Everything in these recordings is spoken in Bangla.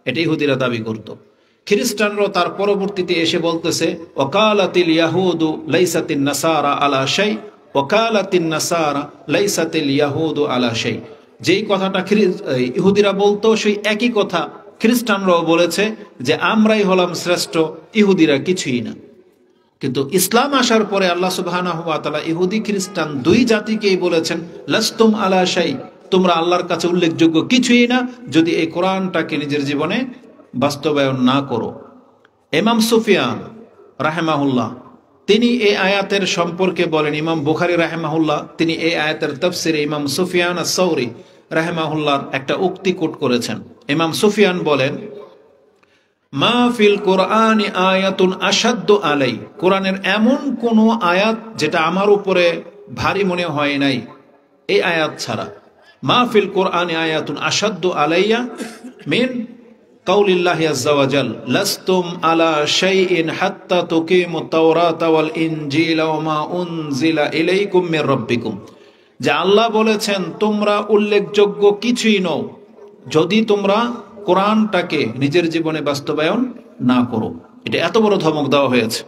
এটা ইহুদিরা দাবি করত। খ্রিস্টানরাও তার পরবর্তীতে এসে বলতেছে ওয়াকালাতিল ইয়াহুদু লাইসাতিন নাসারা আলা শাই, ওয়াকালাতিন নাসারা লাইসাতিল ইয়াহুদু আলা শাই। যেই কথাটা ইহুদিরা বলতো সেই একই কথা খ্রিস্টানরাও বলেছে যে আমরাই হলাম শ্রেষ্ঠ, ইহুদিরা কিছুই না। কিন্তু ইসলাম আসার পরে আল্লাহ সুবহানাহু ওয়া তাআলা ইহুদি খ্রিস্টান দুই জাতিকেই বলেছেন লাস্তুম আলা শাই, তোমরা আল্লাহর কাছে উল্লেখযোগ্য কিছুই না যদি এই কোরআনটাকে নিজের জীবনে বাস্তবায়ন না করো। ইমাম সুফিয়ান রাহেমাহুল্লাহ তিনি এই আয়াতের সম্পর্কে বলেন, ইমাম বুখারী রাহেমাহুল্লাহ তিনি এই আয়াতের তাফসিরে ইমাম সুফিয়ান আস-সাউরি রাহেমাহুল্লাহর একটা উক্তি কোট করেছেন। ইমাম সুফিয়ান বলেন মা ফিল কোরআনি আয়াতুন আশাদ্দু আলাই, কোরআনের এমন কোন আয়াত যেটা আমার উপরে ভারী মনে হয় নাই এই আয়াত ছাড়া। মা ফিল কোরআনি আয়াতুন আশাদ্দু আলাইয়া মিন কাউলিল্লাহি আযজা ওয়া জাল লাস্তুম আলা শাইইন হাত্তা তুকিমুত তাওরাতা ওয়াল ইনজিলা ওয়া মা উনজিলা ইলাইকুম মির রাব্বিকুম, যে আল্লাহ বলেছেন তোমরা উল্লেখযোগ্য কিছুই নও যদি তোমরা কোরআনটাকে নিজের জীবনে বাস্তবায়ন না করো। এটা এত বড় ধমক দেওয়া হয়েছে।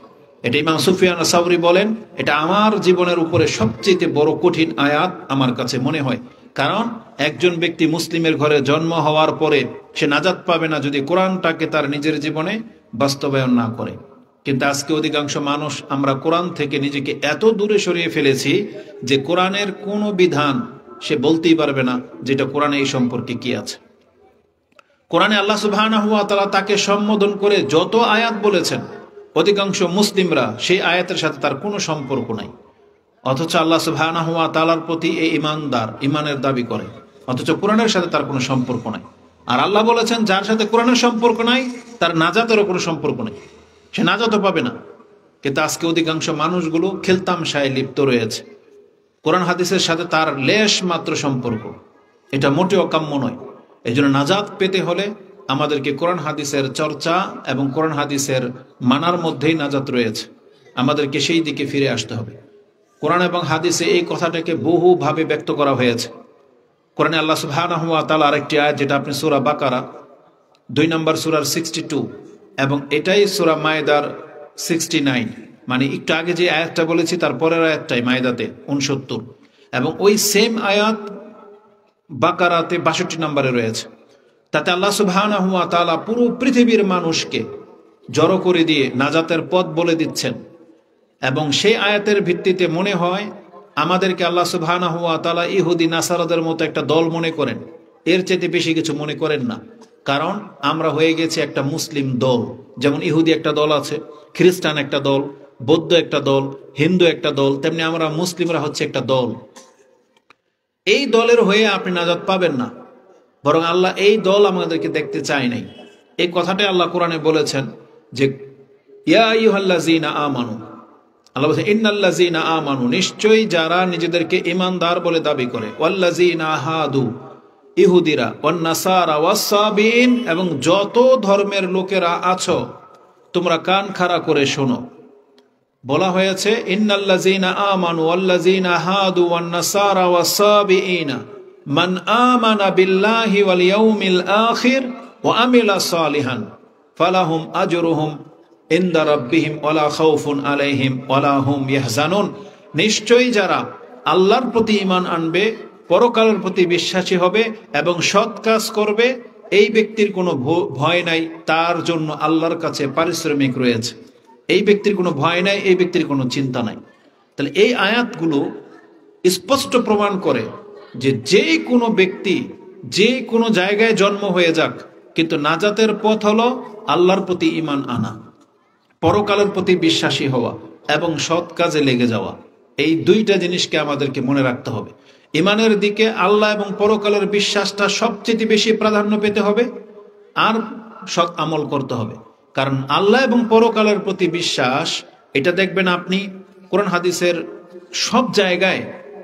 এটা ইমাম সুফিয়ান আস-সাউরি বলেন এটা আমার জীবনের উপরে সবচেয়ে বড় কঠিন আয়াত আমার কাছে মনে হয়, কারণ একজন ব্যক্তি মুসলিমের ঘরে জন্ম হওয়ার পরে সে নাজাত পাবে না যদি কোরআনটাকে তার নিজের জীবনে বাস্তবায়ন না করে। কিন্তু আজকে অধিকাংশ মানুষ আমরা কোরআন থেকে নিজেকে এত দূরে সরিয়ে ফেলেছি যে কোরআনের কোনো বিধান সে বলতেই পারবে না যেটা কোরআনে এই সম্পর্কে কি আছে। কোরআনে আল্লাহ সুবহানাহু ওয়া তাআলা তাকে সম্বোধন করে যত আয়াত বলেছেন অধিকাংশ মুসলিমরা সেই আয়াতের সাথে তার কোনো সম্পর্ক নাই, অথচ আল্লাহ সুবহানাহু ওয়া তাআলার প্রতি এই ঈমানদার ঈমানের দাবি করে, অথচ কোরআনের সাথে তার কোনো সম্পর্ক নাই। আর আল্লাহ বলেছেন যার সাথে কোরআনের সম্পর্ক নাই তার নাজাতেরও কোনো সম্পর্ক নাই, সে নাজাতও পাবে না। কিন্তু আজকে অধিকাংশ মানুষগুলো খেলতামশায় লিপ্ত রয়েছে, কোরআন হাদিসের সাথে তার লেশ মাত্র সম্পর্ক, এটা মোটেও কাম্য নয়। এই জন্য নাজাত পেতে হলে আমাদেরকে কোরআন হাদিসের চর্চা এবং কোরআন হাদিসের মানার মধ্যেই নাজাত রয়েছে, আমাদেরকে সেই দিকে ফিরে আসতে হবে। কোরআন এবং হাদিসে এই কথাটাকে বহুভাবে ব্যক্ত করা হয়েছে। কোরআনে আল্লাহ সুবহানাহু ওয়া তাআলা আরেকটি আয়াত যেটা আপনি সূরা বাকারা 2 নম্বর সূরার 62 এবং এটাই সূরা মায়েদার 69, মানে একটু আগে যে আয়াতটা বলেছি তার পরের আয়াতটাই মায়েদাতে 69 এবং ওই সেম আয়াত বাকারাতে 62 নম্বরে রয়েছে। তাতে আল্লাহ সুবহানাহু ওয়া তাআলা পুরো পৃথিবীর মানুষকে জড়ো করে দিয়ে নাজাতের পথ বলে দিচ্ছেন এবং সেই আয়াতের ভিত্তিতে মনে হয় আমাদেরকে আল্লাহ সুবহানাহু ওয়া তাআলা ইহুদি নাসারাদের মতো একটা দল মনে করেন, এর চেয়ে বেশি কিছু মনে করেন না। কারণ আমরা হয়ে গেছি একটা মুসলিম দল, যেমন ইহুদি একটা দল আছে, খ্রিস্টান একটা দল, বৌদ্ধ একটা দল, হিন্দু একটা দল, তেমনি আমরা মুসলিমরা হচ্ছে একটা দল। এই দলের হয়ে আপনি নাজাত পাবেন না, বরং আল্লাহ এই দল আমাদেরকে দেখতে চায় নাই। এই কথাটাই আল্লাহ কোরআনে বলেছেন যে ইয়া আইয়ুহাল্লাযীনা আমানু, আল্লাহ বলেছেন ইন্নাল্লাযীনা আমানু, নিশ্চয়ই যারা নিজেদেরকে ঈমানদার বলে দাবি করে, ওয়াল্লাযীনা হাদু, ইহুদিরা, ওয়ান নাসারা ওয়াস-সাবিঈন, এবং যত ধর্মের লোকেরা আছো তোমরা কান খাড়া করে শোনো। বলা হয়েছে ইন্নাল্লাযীনা আমানু ওয়াল্লাযীনা হাদু ওয়ান নাসারা ওয়াস-সাবিঈন মান আমানা বিল্লাহি ওয়াল ইয়াউমিল আখির ওয়া আমিলা সালিহান ফালাহুম আজরুহুম ইনদা রাব্বিহিম ওয়ালা খাউফুন আলাইহিম ওয়ালা হুম ইয়াহজানুন, নিশ্চয়ই যারা আল্লাহর প্রতি ঈমান আনবে, পরকালের প্রতি বিশ্বাসী হবে এবং সৎ কাজ করবে, এই ব্যক্তির কোনো ভয় নাই, তার জন্য আল্লাহর কাছে পারিশ্রমিক রয়েছে। এই ব্যক্তির কোনো ভয় নাই, এই ব্যক্তির কোনো চিন্তা নাই। তাহলে এই আয়াতগুলো স্পষ্ট প্রমাণ করে যে যে কোনো ব্যক্তি যে কোনো জায়গায় জন্ম হয়ে যাক, কিন্তু নাজাতের পথ হলো আল্লাহর প্রতি ঈমান আনা, পরকালের প্রতি বিশ্বাসী হওয়া এবং সৎ কাজে লেগে যাওয়া। এই দুইটা জিনিসকে আমাদেরকে মনে রাখতে হবে। ঈমানের দিকে আল্লাহ এবং পরকালের বিশ্বাসটা সবচেয়ে বেশি প্রাধান্য পেতে হবে, আর সৎ আমল করতে হবে। কারণ আল্লাহ এবং পরকালের প্রতি বিশ্বাস, এটা দেখবেন আপনি কোরআন হাদিসের সব জায়গায়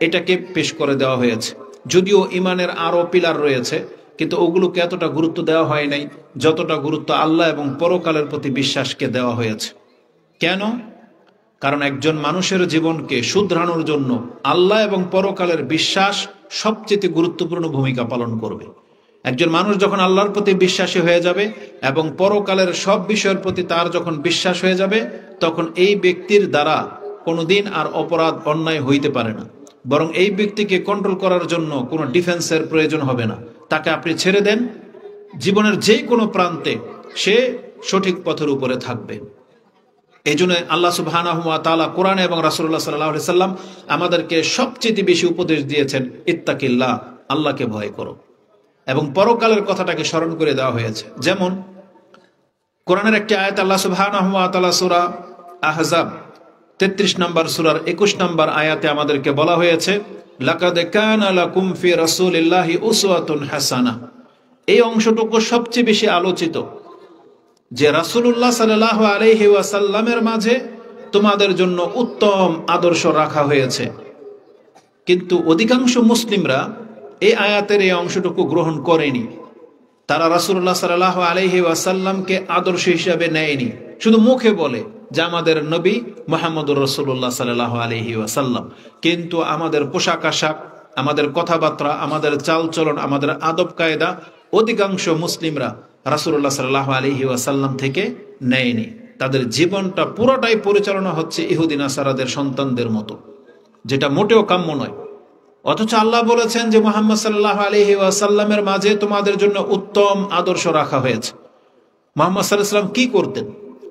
এটাকে পেশ করে দেওয়া হয়েছে। যদিও ঈমানের আরো পিলার রয়েছে, কিন্তু ওগুলোকে এতটা গুরুত্ব দেওয়া হয় নাই যতটা গুরুত্ব আল্লাহ এবং পরকালের প্রতি বিশ্বাসকে দেওয়া হয়েছে। কেন? কারণ একজন মানুষের জীবনকে শুধরানোর জন্য আল্লাহ এবং পরকালের বিশ্বাস সবচেয়ে গুরুত্বপূর্ণ ভূমিকা পালন করবে। একজন মানুষ যখন আল্লাহর প্রতি বিশ্বাসী হয়ে যাবে এবং পরকালের সব বিষয়ের প্রতি তার যখন বিশ্বাস হয়ে যাবে, তখন এই ব্যক্তির দ্বারা কোনোদিন আর অপরাধ অন্যায় হইতে পারে না। বরং এই ব্যক্তিকে কন্ট্রোল করার জন্য কোনো ডিফেন্সের প্রয়োজন হবে না। তাকে আপনি ছেড়ে দেন, জীবনের যে কোনো প্রান্তে সে সঠিক পথের উপরে থাকবে। এই জন্য আল্লাহ সুবহানাহু ওয়া তাআলা কোরআনে এবং রাসূলুল্লাহ সাল্লাল্লাহু আলাইহি সাল্লাম আমাদেরকে সবচেয়ে বেশি উপদেশ দিয়েছেন, ইত্তাকিল্লাহ, আল্লাহকে ভয় করো। এবং পরকালের কথাটাকে স্মরণ করে দেওয়া হয়েছে। যেমন কোরআনের একটি আয়াত আল্লাহ সুবহানাহু ওয়া তাআলা সূরা আহজাব 33 নম্বর সূরার 21 নম্বর আয়াতে আমাদেরকে বলা হয়েছে, লাকাদ কানা লাকুম ফি রাসূলিল্লাহি উসওয়াতুন হাসানাহ। এই অংশটুকু সবচেয়ে বেশি আলোচিত, যে রাসূলুল্লাহ সাল্লাল্লাহু আলাইহি ওয়াসাল্লামের মাঝে তোমাদের জন্য উত্তম আদর্শ রাখা হয়েছে। কিন্তু অধিকাংশ মুসলিমরা এই আয়াতের এই অংশটুকু গ্রহণ করেনি। তারা রাসূলুল্লাহ সাল্লাল্লাহু আলাইহি ওয়াসাল্লামকে আদর্শ হিসাবে নেয়নি। শুধু মুখে বলে যে আমাদের নবী মুহাম্মদুর রাসূলুল্লাহ সাল্লাল্লাহু আলাইহি ওয়াসাল্লাম, কিন্তু আমাদের পোশাক আশাক, আমাদের কথাবার্তা, আমাদের চালচলন, আমাদের আদব কায়দা অধিকাংশ মুসলিমরা রাসূলুল্লাহ সাল্লাল্লাহু আলাইহি ওয়াসাল্লাম থেকে নেয়নি। তাদের জীবনটা পুরোটাই পরিচালনা হচ্ছে ইহুদি নাসারাদের সন্তানদের মতো, যেটা মোটেও কাম্য নয়। অথচ আল্লাহ বলেছেন যে মুহাম্মদ সাল্লাল্লাহু আলাইহি ওয়াসাল্লামের মাঝে তোমাদের জন্য উত্তম আদর্শ রাখা হয়েছে। মুহাম্মদ সাল্লাল্লাহু আলাইহি ওয়াসাল্লাম কি করতেন?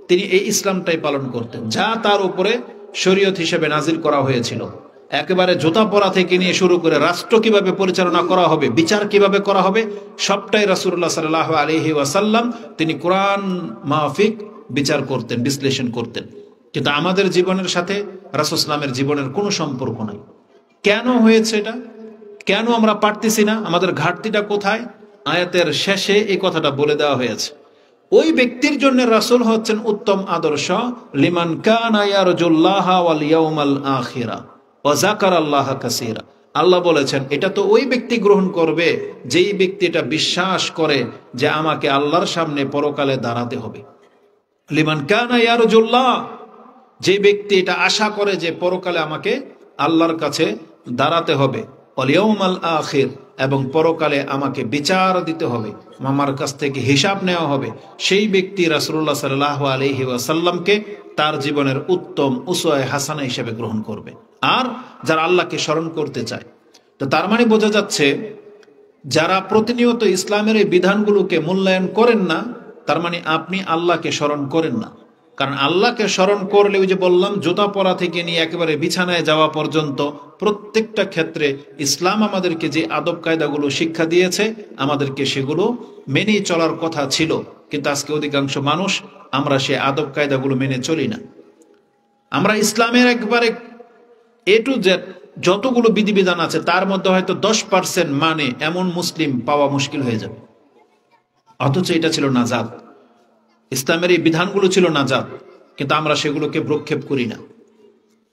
তিনি এই ইসলামটাই পালন করতেন, যা তার উপরে শরীয়ত হিসেবে নাজিল করা হয়েছিল। একেবারে জুতা পরা থেকে নিয়ে শুরু করে রাষ্ট্র কিভাবে পরিচালনা করা হবে, বিচার কিভাবে করা হবে, সবটাই রাসূলুল্লাহ সাল্লাল্লাহু আলাইহি ওয়াসাল্লাম তিনি কোরআন মাফিক বিচার করতেন, বিশ্লেষণ করতেন। কিন্তু আমাদের জীবনের সাথে রাসূল ইসলামের জীবনের কোনো সম্পর্ক নাই। কেন হয়েছে এটা? কেন আমরা পারতেছি না? আমাদের ঘাটতিটা কোথায়? আয়াতের শেষে এই কথাটা বলে দেওয়া হয়েছে। ওই ব্যক্তির জন্য রাসূল হচ্ছেন উত্তম আদর্শ, লিমান কানা ইয়ারজুল্লাহা ওয়াল ইয়াউমাল আখিরা ওয়া যাকারাল্লাহা কাসীরা। আল্লাহ বলেছেন এটা তো ওই ব্যক্তি গ্রহণ করবে যেই ব্যক্তি এটা বিশ্বাস করে যে আমাকে আল্লাহর সামনে পরকালে দাঁড়াতে হবে। লিমান কানা ইয়ারজুল্লাহ, যে ব্যক্তি এটা আশা করে যে পরকালে আমাকে আল্লাহর কাছে দাঁড়াতে হবে, ওয়াল ইয়াউমাল আখির, এবং পরকালে আমাকে বিচার দিতে হবে, আমার কাছ থেকে হিসাব নেওয়া হবে, সেই ব্যক্তি রাসূলুল্লাহ সাল্লাল্লাহু আলাইহি ওয়াসাল্লামকে তার জীবনের উত্তম উসওয়ায়ে হাসানা হিসেবে গ্রহণ করবে। আর যারা আল্লাহকে স্মরণ করতে চায়, তো তার মানে বোঝা যাচ্ছে যারা প্রতিনিয়ত ইসলামের এই বিধানগুলোকে মূল্যায়ন করেন না, তার মানে আপনি আল্লাহকে স্মরণ করেন না। কারণ আল্লাহকে স্মরণ করলে, ওই যে বললাম, জুতা পরা থেকে নিয়ে একেবারে বিছানায় যাওয়া পর্যন্ত প্রত্যেকটা ক্ষেত্রে ইসলাম আমাদেরকে যে আদব কায়দাগুলো শিক্ষা দিয়েছে, আমাদেরকে সেগুলো মেনেই চলার কথা ছিল। কিন্তু আজকে অধিকাংশ মানুষ আমরা সে আদব কায়দাগুলো মেনে চলি না। আমরা ইসলামের একবারে এ টু জেড যতগুলো বিধিবিধান আছে তার মধ্যে হয়তো 10% মানে এমন মুসলিম পাওয়া মুশকিল হয়ে যাবে। অথচ এটা ছিল নাজাত, ইসলামের এই বিধানগুলো ছিল নাজাত, কিন্তু আমরা সেগুলোকে ভ্রুক্ষেপ করি না।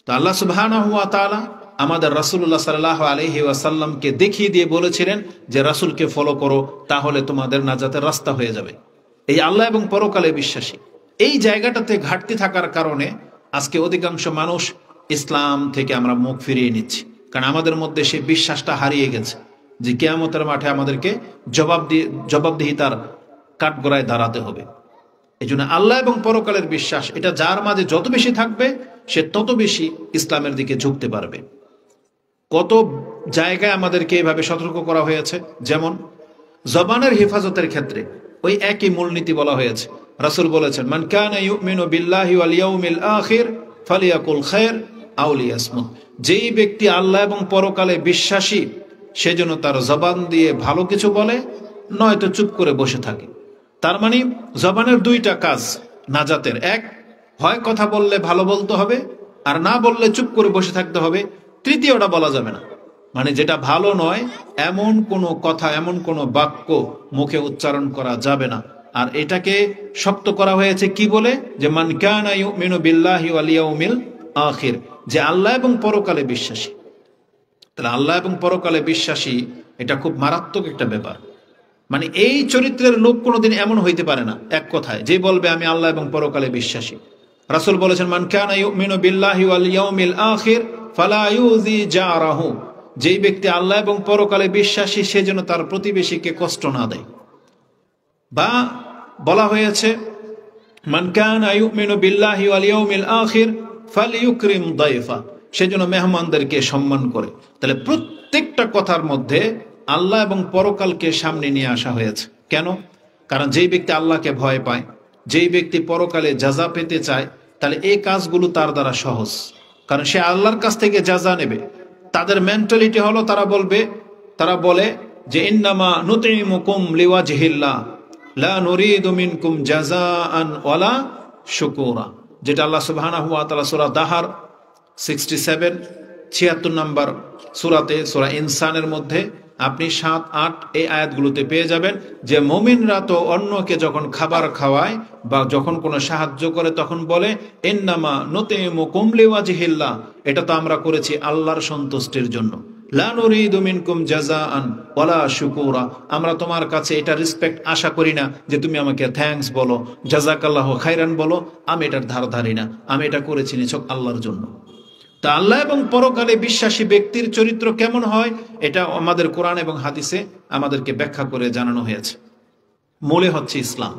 তো আল্লাহ সুবহানাহু ওয়া তাআলা আমাদের রাসূলুল্লাহ সাল্লাল্লাহু আলাইহি ওয়াসাল্লামকে দেখিয়ে দিয়ে বলেছিলেন যে রাসূলকে ফলো করো, তাহলে তোমাদের নাজাতের রাস্তা হয়ে যাবে। এই আল্লাহ এবং পরকালে বিশ্বাসী, এই জায়গাটাতে ঘাটতি থাকার কারণে আজকে অধিকাংশ মানুষ ইসলাম থেকে আমরা মুখ ফিরিয়ে নিচ্ছি। কারণ আমাদের মধ্যে সেই বিশ্বাসটা হারিয়ে গেছে যে কিয়ামতের মাঠে আমাদেরকে জবাবদিহিতার কাঠগড়ায় দাঁড়াতে হবে। এই জন্য আল্লাহ এবং পরকালের বিশ্বাস, এটা যার মাঝে যত বেশি থাকবে সে তত বেশি ইসলামের দিকে ঝুঁকতে পারবে। কত জায়গায় আমাদেরকে এইভাবে সতর্ক করা হয়েছে। যেমন জবানের হেফাজতের ক্ষেত্রে ওই একই মূলনীতি বলা হয়েছে। রাসূল বলেছেন, মান কানা ইউমিনু বিল্লাহি ওয়াল ইয়াউমিল আখির ফালিয়াকুল খায়র আও লিয়াসমুত। যেই ব্যক্তি আল্লাহ এবং পরকালে বিশ্বাসী, সেজন্য তার জবান দিয়ে ভালো কিছু বলে, নয়তো চুপ করে বসে থাকে। তার মানে জবানের দুইটা কাজ নাজাতের। এক, হয় কথা বললে ভালো বলতে হবে, আর না বললে চুপ করে বসে থাকতে হবে। তৃতীয়টা বলা যাবে না, মানে যেটা ভালো নয় এমন কোনো কথা, এমন কোনো বাক্য মুখে উচ্চারণ করা যাবে না। আর এটাকে শক্ত করা হয়েছে কি বলে? যে মান কানা ইউমিনু বিল্লাহি ওয়াল ইয়াউমিল আখির, যে আল্লাহ এবং পরকালে বিশ্বাসী। তাহলে আল্লাহ এবং পরকালে বিশ্বাসী এটা খুব মারাত্মক একটা ব্যাপার। মানে এই চরিত্রের লোক কোনোদিন এমন হইতে পারে না এক কথায় যে বলবে আমি আল্লাহ এবং পরকালে বিশ্বাসী। রাসূল বলেছেন, মান কানা ইউমিনু বিল্লাহি ওয়াল ইয়াউমিল আখির ফালা ইউযি জারাহু, যেই ব্যক্তি আল্লাহ এবং পরকালে বিশ্বাসী সে যেন তার প্রতিবেশীকে কষ্ট না দেয়। বা বলা হয়েছে মান কানা ইউমিনু বিল্লাহি ওয়াল ইয়াউমিল আখির ফালইউকরিম দাইফা, সেজন্য মেহমানদেরকে সম্মান করে। তাহলে প্রত্যেকটা কথার মধ্যে আল্লাহ এবং পরকালকে সামনে নিয়ে আসা হয়েছে। কেন? কারণ যেই ব্যক্তি আল্লাহকে ভয় পায়, যেই ব্যক্তি পরকালে জাযা পেতে চায়, তাহলে এই কাজগুলো তার দ্বারা সহজ, কারণ সে আল্লাহর কাছ থেকে জাযা নেবে। তাদের মেন্টালিটি হলো তারা বলে যে ইন্নামা নুতিমুকুম লিওয়াজহিল্লাহ লা নুরিদু মিনকুম জাযাআন ওয়ালা শুকুরা, যেটা আল্লাহ সুবহানাহু ওয়া তাআলা সূরা দাহার 76 নম্বর সূরাতে, সূরা ইনসানের মধ্যে আপনি 7, 8 এই আয়াতগুলোতে পেয়ে যাবেন যে মুমিনরা তো অন্যকে যখন খাবার খাওয়ায় বা যখন কোনো সাহায্য করে তখন বলে ইন্নামা নুতিমুকুম লিওয়াজহিল্লাহ, এটা তো আমরা করেছি আল্লাহর সন্তুষ্টির জন্য। লা নুরিদু মিনকুম জাযাআন ওয়ালা শুকুরা, আমরা তোমার কাছে এটা রেসপেক্ট আশা করি না যে তুমি আমাকে থ্যাঙ্কস বলো, জাযাকাল্লাহু খাইরান বলো, আমি এটার ধার ধারি না, আমি এটা করেছি নিছক আল্লাহর জন্য। তা আল্লাহ এবং পরকালে বিশ্বাসী ব্যক্তির চরিত্র কেমন হয় এটা আমাদের কোরআন এবং হাদিসে আমাদেরকে ব্যাখ্যা করে জানানো হয়েছে। মূলে হচ্ছে ইসলাম,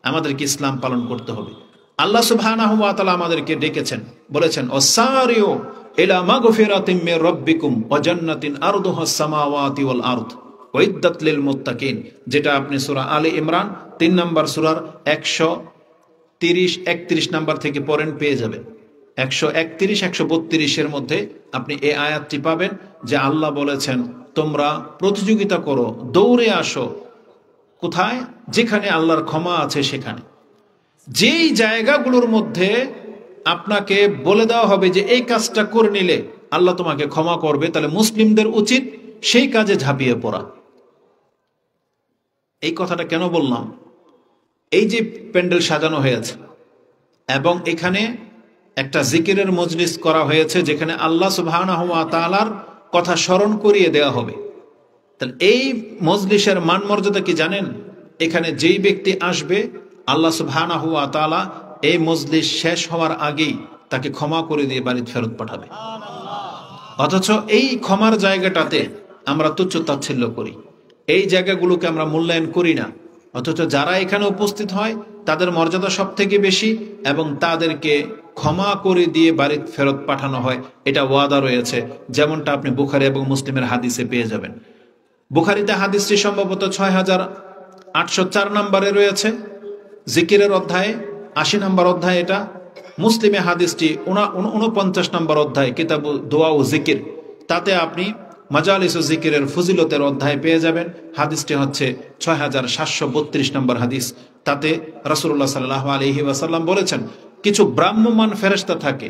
আমাদেরকে ইসলাম পালন করতে হবে। আল্লাহ সুবহানাহু ওয়া তাআলা আমাদেরকে ডেকেছেন, বলেছেন ওয়াসারিউ ইলা মাগফিরাতিম মির রাব্বিকুম ওয়া জান্নাতিন আরদুহাস সামাওয়াতি ওয়াল আরদ উইদ্দাত লিল মুত্তাকিন, যেটা আপনি সূরা আলে ইমরান 3 নম্বর সূরার 130-31 নম্বর থেকে পড়েন পেয়ে যাবেন। 131-132 মধ্যে আপনি এই আয়াতটি পাবেন যে আল্লাহ বলেছেন তোমরা প্রতিযোগিতা করো, দৌড়ে আসো, কোথায়? যেখানে আল্লাহর ক্ষমা আছে সেখানে। যেই জায়গাগুলোর মধ্যে আপনাকে বলে দেওয়া হবে যে এই কাজটা করে নিলে আল্লাহ তোমাকে ক্ষমা করবে, তাহলে মুসলিমদের উচিত সেই কাজে ঝাঁপিয়ে পড়া। এই কথাটা কেন বললাম? এই যে প্যান্ডেল সাজানো হয়েছে এবং এখানে একটা জিকিরের মজলিস করা হয়েছে যেখানে আল্লাহ সুবহানাহু ওয়া তাআলার কথা স্মরণ করিয়ে দেওয়া হবে, তাহলে এই মজলিসের মান মর্যাদা কি জানেন? এখানে যেই ব্যক্তি আসবে আল্লাহ সুবহানাহু ওয়া তাআলা এই মজলিস শেষ হওয়ার আগেই তাকে ক্ষমা করে দিয়ে বাড়িতে ফেরত পাঠাবে। অথচ এই ক্ষমার জায়গাটাতে আমরা তুচ্ছ তাচ্ছিল্য করি, এই জায়গাগুলোকে আমরা মূল্যায়ন করি না। অথচ যারা এখানে উপস্থিত হয় তাদের মর্যাদা সব থেকে বেশি এবং তাদেরকে ক্ষমা করে দিয়ে বাড়িতে ফেরত পাঠানো হয়, এটা ওয়াদা রয়েছে, যেমনটা আপনি বুখারী এবং মুসলিমের হাদিসে পেয়ে যাবেন। বুখারীতে হাদিসটি সম্ভবত 6804 নম্বরে রয়েছে, জিকিরের অধ্যায়ে 80 নম্বর অধ্যায় এটা। মুসলিমে হাদিসটি 49 নম্বর অধ্যায় কিতাবু দোয়া ও জিকির, তাতে আপনি মাজালিস ও জিকিরের ফজিলতের অধ্যায় পেয়ে যাবেন। হাদিসটি হচ্ছে 6732 নম্বর হাদিস। তাতে রাসূলুল্লাহ সাল্লাল্লাহু আলাইহি ওয়াসাল্লাম বলেছেন কিছু ব্রাহ্মমান ফেরেশতা থাকে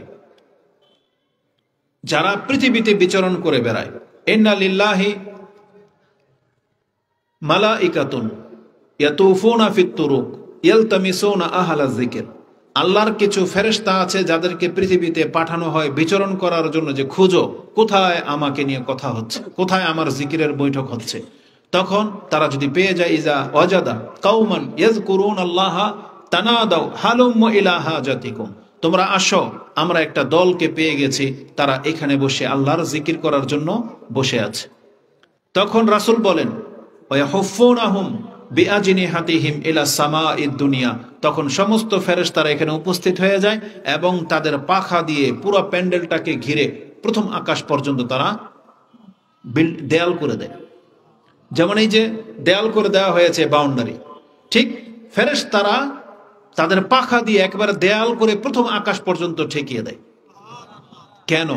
যারা পৃথিবীতে বিচরণ করে বেড়ায়। ইন্না লিল্লাহি মালাইকাতুন ইয়াতুফুনা ফিত তুরুক ইয়ালতামিসুনা আহলায যিকর, আল্লাহর কিছু ফেরেশতা আছে যাদেরকে পৃথিবীতে পাঠানো হয় বিচরণ করার জন্য, যে খুঁজো কোথায় আমাকে নিয়ে কথা হচ্ছে, কোথায় আমার জিকিরের বৈঠক হচ্ছে। তখন তারা যদি পেয়ে যায় ইজা ওয়াজাদা কাউমান ইয়াযকুরুনাল্লাহা তানাদাউ হালুম ইলা হাজাতিকুম, তোমরা আসো, আমরা একটা দলকে পেয়ে গেছি, তারা এখানে বসে আল্লাহর জিকির করার জন্য বসে আছে। তখন রাসূল বলেন ওয়াহুফুনাহুম বিআজনিহাতিহিম ইলা সামাঈদ দুনিয়া, তখন সমস্ত ফেরেশতারা এখানে উপস্থিত হয়ে যায় এবং তাদের পাখা দিয়ে পুরো প্যান্ডেলটাকে ঘিরে প্রথম আকাশ পর্যন্ত তারা দেয়াল করে দেয়। যেমন এই যে দেয়াল করে দেওয়া হয়েছে বাউন্ডারি, ঠিক ফেরেশতারা তাদের পাখা দিয়ে একবারে দেয়াল করে প্রথম আকাশ পর্যন্ত ঠেকিয়ে দেয়। কেন?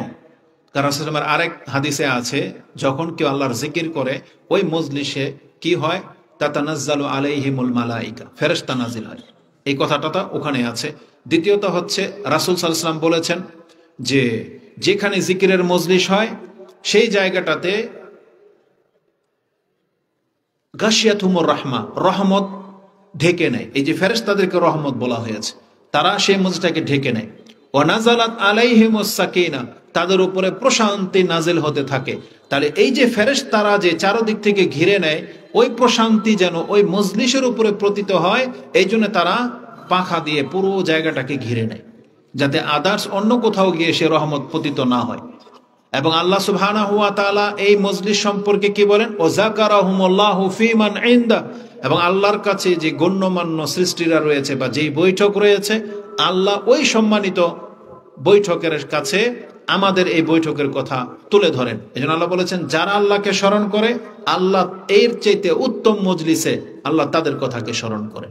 কারণ আরেক হাদিসে আছে যখন কেউ আল্লাহর জিকির করে ওই মজলিসে কি হয়, তাতানাজ্জালু আলাইহিমুল মালাইকা, ফেরেশতা নাজিল হয়। এই কথাটা ওখানে আছে। দ্বিতীয়ত হচ্ছে রাসূল সাল্লাল্লাহু আলাইহি ওয়াসাল্লাম বলেছেন যে যেখানে জিকিরের মজলিস হয় সেই জায়গাটাতে গাশিয়াতুমুর রাহমা, রহমত ঢেকে নেয়। এই যে ফেরেশতাদেরকে রহমত বলা হয়েছে, তারা সেই মজলিসটাকে ঢেকে নেয়। ওয়া নাযালাত আলাইহিমুস সাকিনা, তাদের উপরে প্রশান্তি নাজিল হতে থাকে। তাহলে এই যে ফেরেশতারা যে চারদিক থেকে ঘিরে নেয়, ওই প্রশান্তি যেন ওই মজলিসের উপরে পতিত হয়, এই জন্য তারা পাখা দিয়ে পুরো জায়গাটাকে ঘিরে নেয়, যাতে আদার্স অন্য কোথাও গিয়ে সে রহমত পতিত না হয়। এবং আল্লাহ সুবহানাহু ওয়া তাআলা এই মজলিস সম্পর্কে কি বলেন, ও যাকারাহুমুল্লাহু ফীমান ইনদা, এবং আল্লাহর কাছে যে গণ্যমান্য সৃষ্টিরা রয়েছে বা যেই বৈঠক রয়েছে, আল্লাহ ওই সম্মানিত বৈঠকের কাছে আমাদের এই বৈঠকের কথা তুলে ধরেন। এজন্য আল্লাহ বলেছেন, যারা আল্লাহকে স্মরণ করে আল্লাহ এর চাইতে উত্তম মজলিসে আল্লাহ তাদের কথাকে স্মরণ করে।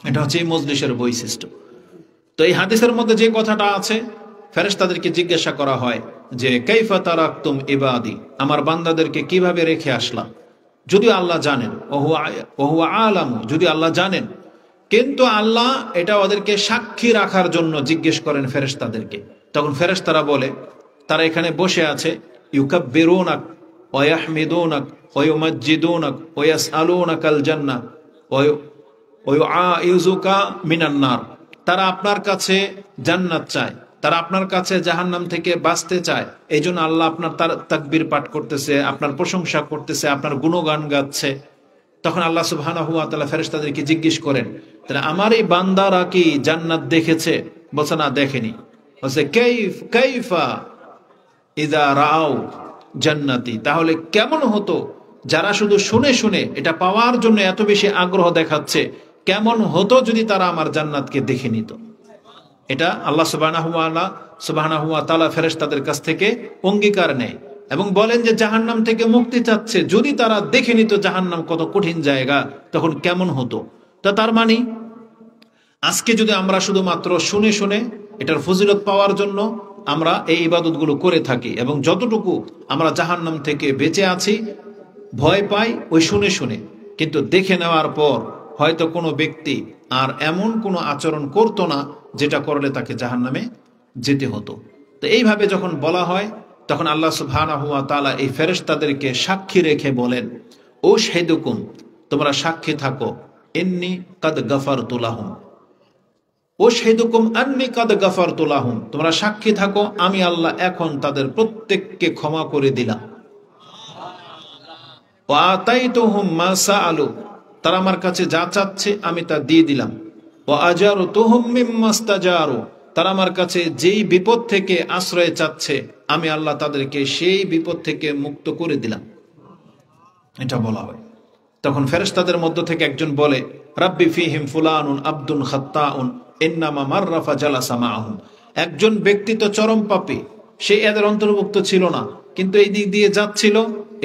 এটা হচ্ছে এই মজলিসের বৈশিষ্ট্য। তো এই হাদিসের মধ্যে যে কথাটা আছে, ফেরেশতাদেরকে জিজ্ঞাসা করা হয় যে কাইফা তারাকতুম ইবাদি, আমার বান্দাদেরকে কিভাবে রেখে আসলাম। যদিও আল্লাহ জানেন, ওহু আলামু, যদি আল্লাহ জানেন, কিন্তু আল্লাহ এটা ওদেরকে সাক্ষী রাখার জন্য জিজ্ঞেস করেন ফেরেশতাদেরকে। তখন ফেরেশতারা বলে, তারা এখানে বসে আছে, ইউকাব্বিরুনাক ওয়া ইয়াহমিদুনাক ওয়া ইউমাজ্জিদুনাক ওয়া ইয়াসআলুনাকাল জান্নাহ ওয়া ইউযুকা মিনান নার। তারা আপনার কাছে জান্নাত চায়, তারা আপনার কাছে জাহান্নাম থেকে বাঁচতে চায়। এই জন্য আল্লাহ আপনার তাকবীর পাঠ করতেছে, আপনার প্রশংসা করতেছে, আপনার গুণগান গাচ্ছে। তখন আল্লাহ সুবহানাহু ওয়া তাআলা ফেরেশতাদেরকে জিজ্ঞেস করেন, তাহলে আমার এই বান্দারা কি জান্নাত দেখেছে? বলছে না, দেখেনি। বলছে কাইফা ইযা রাআউ জান্নাতি, তাহলে কেমন হতো যারা শুধু শুনে শুনে এটা পাওয়ার জন্য এত বেশি আগ্রহ দেখাচ্ছে, কেমন হতো যদি তারা আমার জান্নাতকে দেখে নিত। এটা আল্লাহ সুবহানাহু ওয়া তাআলা ফেরেশতাদের কাছ থেকে অঙ্গীকার নেয় এবং বলেন যে জাহান্নাম থেকে মুক্তি চাচ্ছে, যদি তারা দেখে নিত জাহান্নাম কত কঠিন জায়গা, তখন কেমন হতো। তা তার মানে আজকে যদি আমরা শুধুমাত্র শুনে শুনে এটার ফজিলত পাওয়ার জন্য আমরা এই ইবাদতগুলো করে থাকি, এবং যতটুকু আমরা জাহান্নাম থেকে বেঁচে আছি ভয় পাই ওই শুনে শুনে, কিন্তু দেখে নেওয়ার পর হয়তো কোনো ব্যক্তি আর এমন কোনো আচরণ করতো না যেটা করলে তাকে জাহান্নামে যেতে হতো। তো এইভাবে যখন বলা হয়, তখন আল্লাহ সুবহানাহু ওয়া তাআলা এই ফেরেশতাদেরকে সাক্ষী রেখে বলেন, ও শাহিদুকুম, তোমরা সাক্ষী থাকো, ইন্নী কাদ গাফারতু লাহুম, ও শাহিদুকুম আন্নী কাদ গাফারতু লাহুম, তোমরা সাক্ষী থাকো আমি আল্লাহ এখন তাদের প্রত্যেককে ক্ষমা করে দিলাম। ওয়া আতাইতুহুম মা সাআলু, তারা আমার কাছে যা চাচ্ছে আমি তা দিয়ে দিলাম। ওয়া আজারতুহুম মিম্মা ইস্তাজারু, তারা আমার কাছে যেই বিপদ থেকে আশ্রয় চাচ্ছে আমি আল্লাহ তাদেরকে সেই বিপদ থেকে মুক্ত করে দিলাম। এটা বলা হয়। তখন ফেরেশতাদের মধ্য থেকে একজন বলে, রাব্বি ফীহিম ফুলানুন আবদুন খাত্তাউন ইন্নামা মাররা ফাজালাসা মাআহুম, একজন ব্যক্তি তো চরম পাপী, সে এদের অন্তর্ভুক্ত ছিল না, কিন্তু এই দিক দিয়ে যাচ্ছিল,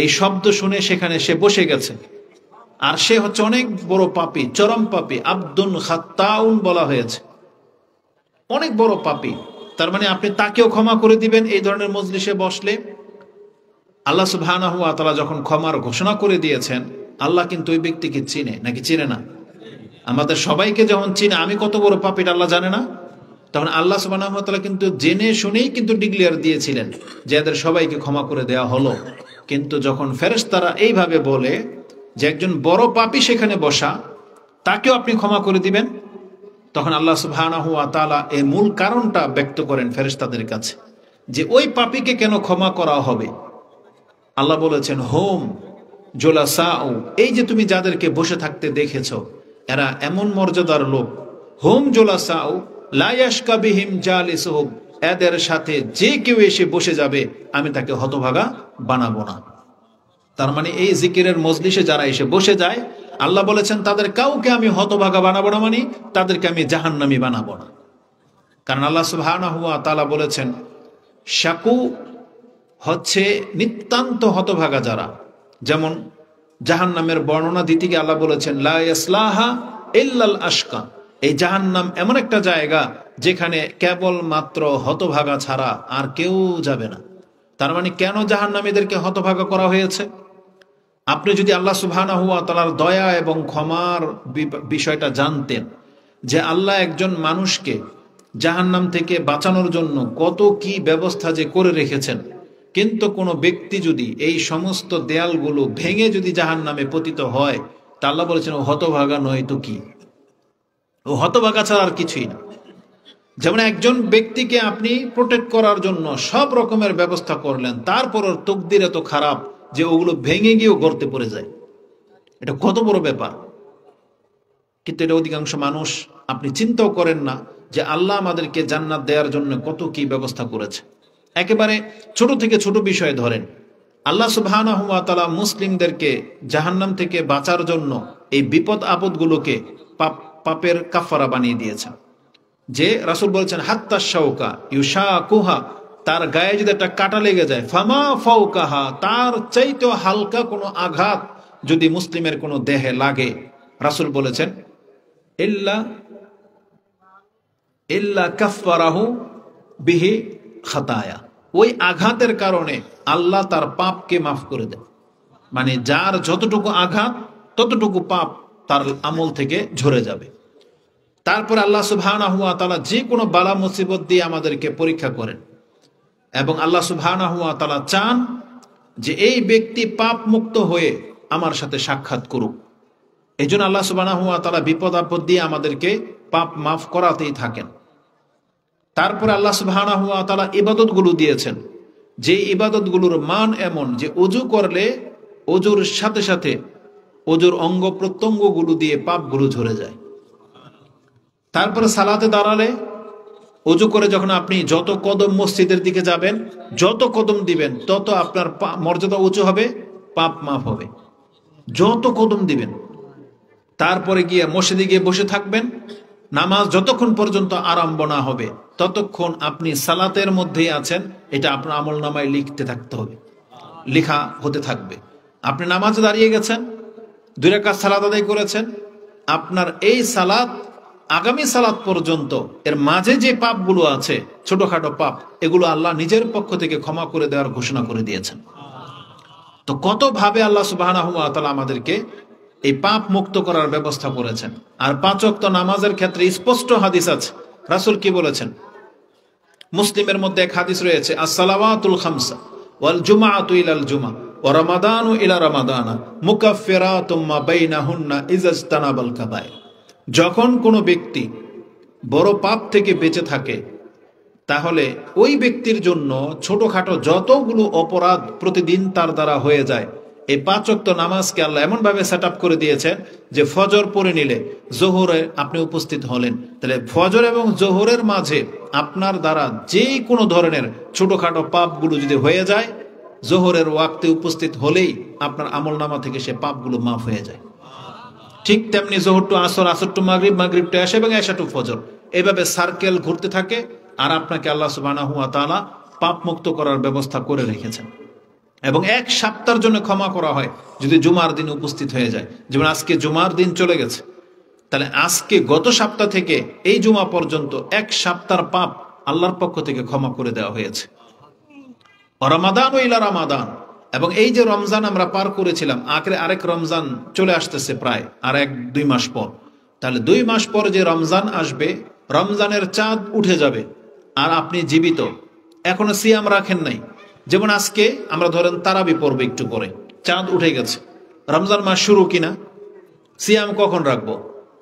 এই শব্দ শুনে সেখানে সে বসে গেছে। আর সে হচ্ছে অনেক বড় পাপী, চরম পাপী, আবদুন খাত্তাউন বলা হয়েছে, অনেক বড় পাপী। তার মানে আপনি তাকেও ক্ষমা করে দিবেন এই ধরনের মজলিসে বসলে। আল্লাহ সুবহানাহু ওয়া তাআলা যখন ক্ষমার ঘোষণা করে দিয়েছেন, আল্লাহ কিন্তু ওই ব্যক্তিকে চিনে নাকি চিনে না? আমাদের সবাইকে যখন চিনে, আমি কত বড় পাপী এটা আল্লাহ জানে না? তখন আল্লাহ সুবহানাহু ওয়া তাআলা কিন্তু জেনে শুনেই কিন্তু ডিক্লেয়ার দিয়েছিলেন যে এদের সবাইকে ক্ষমা করে দেওয়া হলো। কিন্তু যখন ফেরেশতারা এইভাবে বলে যে একজন বড় পাপী সেখানে বসা, তাকেও আপনি ক্ষমা করে দিবেন, তখন আল্লাহ সুবহানাহু ওয়া তাআলা এই মূল কারণটা ব্যক্ত করেন ফেরেশতাদের কাছে যে ওই পাপীকে কেন ক্ষমা করা হবে। আল্লাহ বলেছেন, হোম জুলাসাউ, এই যে তুমি যাদেরকে বসে থাকতে দেখেছো এরা এমন মর্যাদার লোক, হোম জুলাসাউ লা ইয়াশকা বিহিম জালিসুহুম, এদের সাথে যে কেউ এসে বসে যাবে আমি তাকে হতভাগা বানাবো না। তার মানে এই জিকিরের মজলিসে যারা এসে বসে যায়, আল্লাহ বলেছেন তাদের কাউকে আমি হতভাগা বানাবো না, মানে তাদেরকে আমি জাহান্নামী বানাবো না। কারণ আল্লাহ সুবহানাহু ওয়া তাআলা বলেছেন শাকু হচ্ছে নিতান্ত হতভাগা যারা, যেমন জাহান্নামের বর্ণনা দিতে গিয়ে আল্লাহ বলেছেন লা ইয়াসলাহা ইল্লাল আশকা, এই জাহান্নাম এমন একটা জায়গা যেখানে কেবল মাত্র হতভাগা ছাড়া আর কেউ যাবে না। তার মানে কেন জাহান্নামীদেরকে হতভাগা করা হয়েছে? আপনি যদি আল্লাহ সুবহানাহু ওয়া তাআলার দয়া এবং ক্ষমার বিষয়টা জানতেন, যে আল্লাহ একজন মানুষকে জাহান্নাম থেকে বাঁচানোর জন্য কত কি ব্যবস্থা যে করে রেখেছেন, কিন্তু কোনো ব্যক্তি যদি এই সমস্ত দেয়ালগুলো ভেঙে যদি জাহান্নামে পতিত হয়, তা আল্লাহ বলেছেন ও হতভাগা নয় তো কি, ও হতভাগা ছাড়া আর কিছুই না। যেমন একজন ব্যক্তিকে আপনি প্রোটেক্ট করার জন্য সব রকমের ব্যবস্থা করলেন, তারপর ওর তকদির এত খারাপ যে ওগুলো ভেঙে গিয়েও গর্তে পড়ে যায়, এটা কত বড় ব্যাপার। কিন্তু এটা অধিকাংশ মানুষ আপনি চিন্তাও করেন না যে আল্লাহ আমাদেরকে জান্নাত দেওয়ার জন্য কত কি ব্যবস্থা করেছে। একেবারে ছোট থেকে ছোট বিষয় ধরেন, আল্লাহ সুবহানাহু ওয়া তাআলা মুসলিমদেরকে জাহান্নাম থেকে বাঁচার জন্য এই বিপদ আপদগুলোকে পাপের কাফারা বানিয়ে দিয়েছেন। যে রাসূল বলছেন হাত্তা শাওকা ইউশাকুহা, তার গায়ে যদি একটা কাঁটা লেগে যায়, ফামা ফাওকাহা, তার চাইতে হালকা কোনো আঘাত যদি মুসলিমের কোনো দেহে লাগে, রাসূল বলেছেন ইল্লা ইল্লা কাফফারাহু বিহি খাতায়া, ওই আঘাতের কারণে আল্লাহ তার পাপকে মাফ করে দেন। মানে যার যতটুকু আঘাত ততটুকু পাপ তার আমল থেকে ঝরে যাবে। তারপর আল্লাহ সুবহানাহু ওয়া তাআলা যে কোনো বালা মুসিবত দিয়ে আমাদেরকে পরীক্ষা করেন, এবং আল্লাহ সুবহানাহু ওয়া তাআলা চান যে এই ব্যক্তি পাপ মুক্ত হয়ে আমার সাথে সাক্ষাৎ করুক। এই জন্য আল্লাহ সুবহানাহু ওয়া তাআলা বিপদ আপদ দিয়ে আমাদেরকে পাপ মাফ করাতেই থাকেন। তারপর আল্লাহ সুবহানাহু ওয়া তাআলা ইবাদতগুলো দিয়েছেন, যে ইবাদতগুলোর মান এমন যে অজু করলে অজুর সাথে সাথে অজুর অঙ্গ প্রত্যঙ্গগুলো দিয়ে পাপগুলো ঝরে যায়। তারপরে সালাতে দাঁড়ালে অজু করে যখন আপনি যত কদম মসজিদের দিকে যাবেন, যত কদম দিবেন তত আপনার মর্যাদা উঁচু হবে, পাপ মাফ হবে, যত কদম দিবেন। তারপরে গিয়ে মসজিদে গিয়ে বসে থাকবেন, নামাজ যতক্ষণ পর্যন্ত আরম্ভ না হবে ততক্ষণ আপনি সালাতের মধ্যেই আছেন, এটা আপনার আমল নামায় লিখতে থাকতে হবে, লেখা হতে থাকবে। আপনি নামাজে দাঁড়িয়ে গেছেন, 2 রাকাত সালাত আদায় করেছেন, আপনার এই সালাত আগামী সালাত পর্যন্ত এর মাঝে যে পাপগুলো আছে ছোটখাটো পাপ, এগুলো আল্লাহ নিজের পক্ষ থেকে ক্ষমা করে দেওয়ার ঘোষণা করে দিয়েছেন। তো কত ভাবে আল্লাহ সুবহানাহু ওয়া তাআলা আমাদেরকে এই পাপ মুক্ত করার ব্যবস্থা করেছেন। আর 5 ওয়াক্ত নামাজের ক্ষেত্রে স্পষ্ট হাদিস আছে, রাসূল কি বলেছেন? মুসলিমের মধ্যে এক হাদিস রয়েছে, as-সালাওয়াতুল খামসা ওয়াল জুমআতু ইলাল জুমআ ওয়া রমাদানু ইলা রমাদানা মুকাফফিরাতুম মা বাইনাহুন্না ইজাজতানাবাল কাবায়ের। যখন কোনো ব্যক্তি বড় পাপ থেকে বেঁচে থাকে, তাহলে ওই ব্যক্তির জন্য ছোটখাটো যতগুলো অপরাধ প্রতিদিন তার দ্বারা হয়ে যায়, এই 5 ওয়াক্ত নামাজকে আল্লাহ এমন ভাবে সেট আপ করে দিয়েছেন যে ফজর পড়ে নিলে জোহরে আপনি উপস্থিত হলেন, তাহলে ফজর এবং জোহরের মাঝে আপনার দ্বারা যে কোনো ধরনের ছোটখাটো পাপগুলো যদি হয়ে যায়, জোহরের ওয়াক্তে উপস্থিত হলেই আপনার আমল নামা থেকে সে পাপগুলো মাফ হয়ে যায়। ঠিক তেমনি জোহর টু আসর, আসর টু মাগরিব, মাগরিব টু এশা এবং এশা টু ফজর, এইভাবে সার্কেল ঘুরতে থাকে, আর আপনাকে আল্লাহ সুবহানাহু ওয়া তাআলা পাপ মুক্ত করার ব্যবস্থা করে রেখেছেন। এবং 1 সপ্তাহের জন্য ক্ষমা করা হয় যদি জুমার দিন উপস্থিত হয়ে যায়। যেমন আজকে জুমার দিন চলে গেছে, তাহলে আজকে গত সপ্তাহ থেকে এই জুমা পর্যন্ত 1 সপ্তাহের পাপ আল্লাহর পক্ষ থেকে ক্ষমা করে দেওয়া হয়েছে। রমাদান ও ইলা রমাদান, এবং এই যে রমজান আমরা পার করেছিলাম, আরেক রমজান চলে আসতেছে প্রায় আর 1-2 মাস পর, তাহলে 2 মাস পর যে রমজান আসবে, রমজানের চাঁদ উঠে যাবে আর আপনি জীবিত, এখনো সিয়াম রাখেন নাই। যেমন আজকে আমরা ধরেন তারাবি পড়ব, একটু পরে চাঁদ উঠে গেছে, রমজান মাস শুরু কিনা, সিয়াম কখন রাখবো?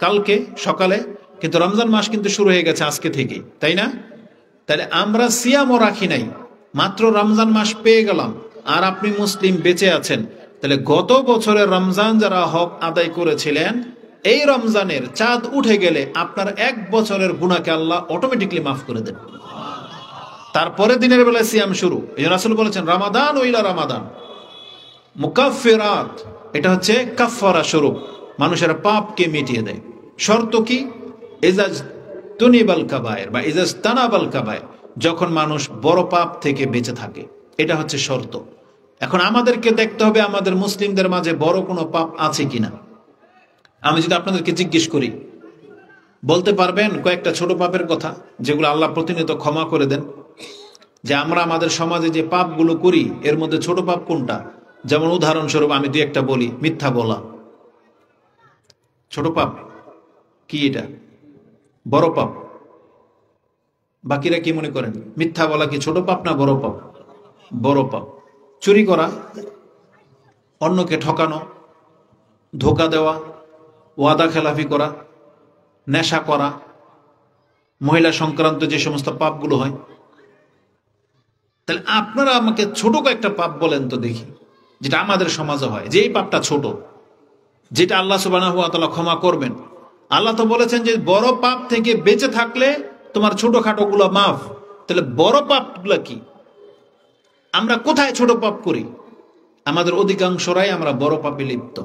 কালকে সকালে, কিন্তু রমজান মাস কিন্তু শুরু হয়ে গেছে আজকে থেকে, তাই না? তাহলে আমরা সিয়ামও রাখি নাই, মাত্র রমজান মাস পেয়ে গেলাম, আর আপনি মুসলিম বেঁচে আছেন। তাহলে গত বছরের রমজান যারা হক আদায় করেছিলেন, এই রমজানের চাঁদ উঠে গেলে আপনার 1 বছরের গুনাহকে আল্লাহ অটোমেটিকলি মাফ করে দেন। তারপরে দিনের বেলায় সিয়াম শুরু। এই জন্য রাসূল বলেছেন রমাদান ও ইলা রমাদান মুকাফফিরাত, এটা হচ্ছে কাফফারা স্বরূপ, মানুষের পাপকে মিটিয়ে দেয়। শর্ত কি? ইজাজ তুনিবাল কাবায়ের বা ইজাজ তানাবাল কাবায়ের, যখন মানুষ বড় পাপ থেকে বেঁচে থাকে, এটা হচ্ছে শর্ত। এখন আমাদেরকে দেখতে হবে আমাদের মুসলিমদের মাঝে বড় কোনো পাপ আছে কিনা। আমি যদি আপনাদেরকে জিজ্ঞেস করি, বলতে পারবেন কয়েকটা ছোট পাপের কথা যেগুলো আল্লাহ প্রতিনিয়ত ক্ষমা করে দেন? যে আমরা আমাদের সমাজে যে পাপগুলো করি এর মধ্যে ছোট পাপ কোনটা? যেমন উদাহরণস্বরূপ আমি 2-1টা বলি। মিথ্যা বলা ছোট পাপ কি? এটা বড় পাপ? বাকিরা কি মনে করেন? মিথ্যা বলা কি ছোট পাপ না বড় পাপ? বড় পাপ। চুরি করা, অন্যকে ঠকানো, ধোকা দেওয়া, ওয়াদা খেলাফি করা, নেশা করা, মহিলা সংক্রান্ত যে সমস্ত পাপগুলো হয়, তাহলে আপনারা আমাকে ছোট কয়েকটা পাপ বলেন তো দেখি, যেটা আমাদের সমাজে হয়, যে এই পাপটা ছোট, যেটা আল্লাহ সুবহানাহু ওয়া তাআলা ক্ষমা করবেন। আল্লাহ তো বলেছেন যে বড় পাপ থেকে বেঁচে থাকলে তোমার ছোটখাটো গুলো মাফ। তাহলে বড় পাপগুলো কি? আমরা কোথায় ছোট পাপ করি? আমাদের অধিকাংশরাই আমরা বড় পাপে লিপ্ত।